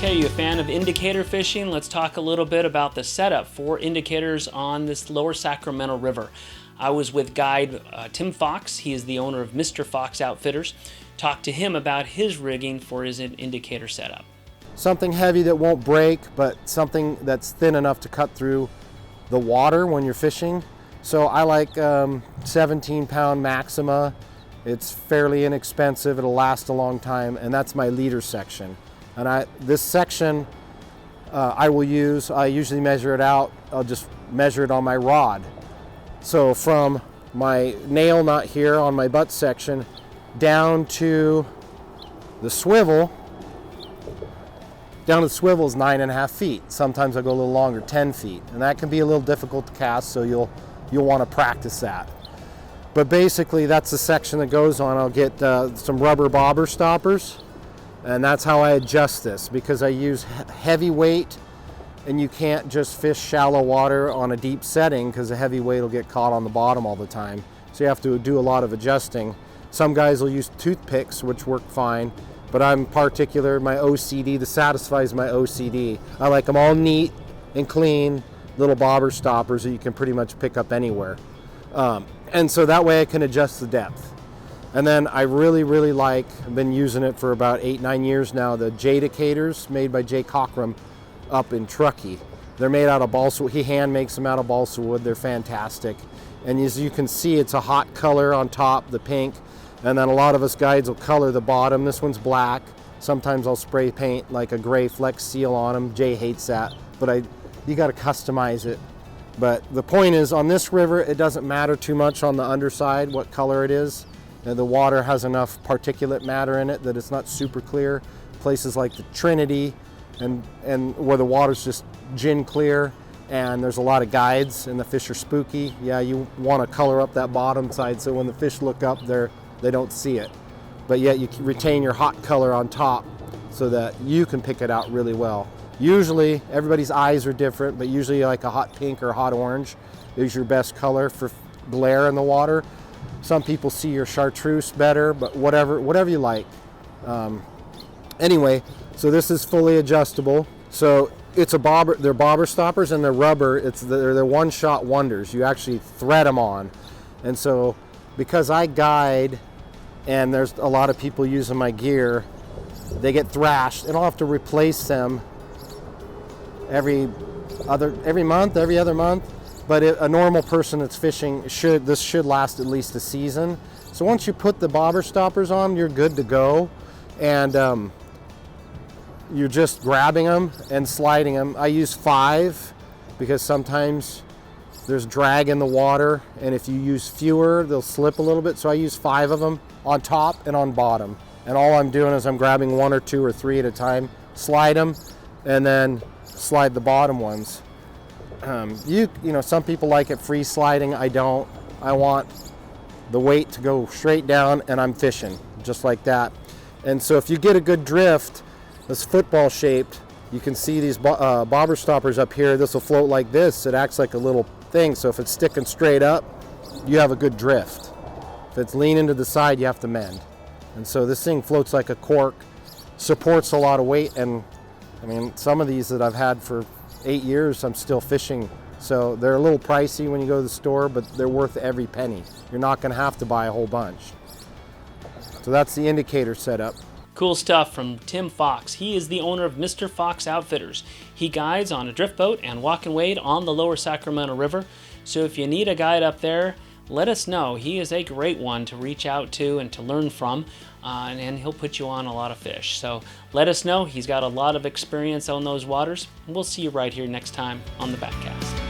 Okay, you a fan of indicator fishing? Let's talk a little bit about the setup for indicators on this Lower Sacramento River. I was with guide Tim Fox. He is the owner of Mr. Fox Outfitters. Talked to him about his rigging for his indicator setup. Something heavy that won't break, but something that's thin enough to cut through the water when you're fishing. So I like 17-pound Maxima. It's fairly inexpensive. It'll last a long time, and that's my leader section. And this section I usually measure it out. I'll just measure it on my rod. So from my nail nut here on my butt section down to the swivel, is 9.5 feet. Sometimes I go a little longer, 10 feet. And that can be a little difficult to cast, so you'll want to practice that. But basically that's the section that goes on. I'll get some rubber bobber stoppers. And that's how I adjust this, because I use heavy weight, and you can't just fish shallow water on a deep setting because the heavy weight will get caught on the bottom all the time. So you have to do a lot of adjusting. Some guys will use toothpicks, which work fine, but I'm particular, my OCD, this satisfies my OCD. I like them all neat and clean, little bobber stoppers that you can pretty much pick up anywhere. And so that way I can adjust the depth. And then I really like, I've been using it for about 8-9 years now, the Jadicators made by Jay Cockrum up in Truckee. They're made out of balsa wood. He hand makes them out of balsa wood. They're fantastic. And as you can see, it's a hot color on top, the pink. And then a lot of us guides will color the bottom. This one's black. Sometimes I'll spray paint like a gray Flex Seal on them. Jay hates that, but you got to customize it. But the point is, on this river, it doesn't matter too much on the underside what color it is. And the water has enough particulate matter in it that it's not super clear. Places like the Trinity and where the water's just gin clear and there's a lot of guides and the fish are spooky. Yeah, you want to color up that bottom side so when the fish look up they don't see it. But yet you can retain your hot color on top so that you can pick it out really well. Usually everybody's eyes are different, but usually like a hot pink or hot orange is your best color for glare in the water. Some people see your chartreuse better, but whatever you like. Anyway, so this is fully adjustable. So it's they're bobber stoppers and they're rubber. They're one-shot wonders. You actually thread them on. And so because I guide and there's a lot of people using my gear, they get thrashed and I'll have to replace them every month, every other month. But a normal person that's fishing, this should last at least a season. So once you put the bobber stoppers on, you're good to go. And you're just grabbing them and sliding them. I use 5 because sometimes there's drag in the water. And if you use fewer, they'll slip a little bit. So I use 5 of them on top and on bottom. And all I'm doing is I'm grabbing 1 or 2 or 3 at a time, slide them, and then slide the bottom ones. You know, some people like it free sliding. I don't. I want the weight to go straight down and I'm fishing just like that. And so if you get a good drift, this football shaped, you can see these bobber stoppers up here. This will float like this. It acts like a little thing. So if it's sticking straight up, you have a good drift. If it's leaning to the side, you have to mend. And so this thing floats like a cork, supports a lot of weight. And I mean, some of these that I've had for 8 years, I'm still fishing. So they're a little pricey when you go to the store, but they're worth every penny. You're not going to have to buy a whole bunch. So that's the indicator setup. Cool stuff from Tim Fox. He is the owner of Mr. Fox Outfitters. He guides on a drift boat and walk and wade on the Lower Sacramento River. So if you need a guide up there, let us know. He is a great one to reach out to and to learn from, and he'll put you on a lot of fish. So let us know. He's got a lot of experience on those waters. We'll see you right here next time on the Backcast.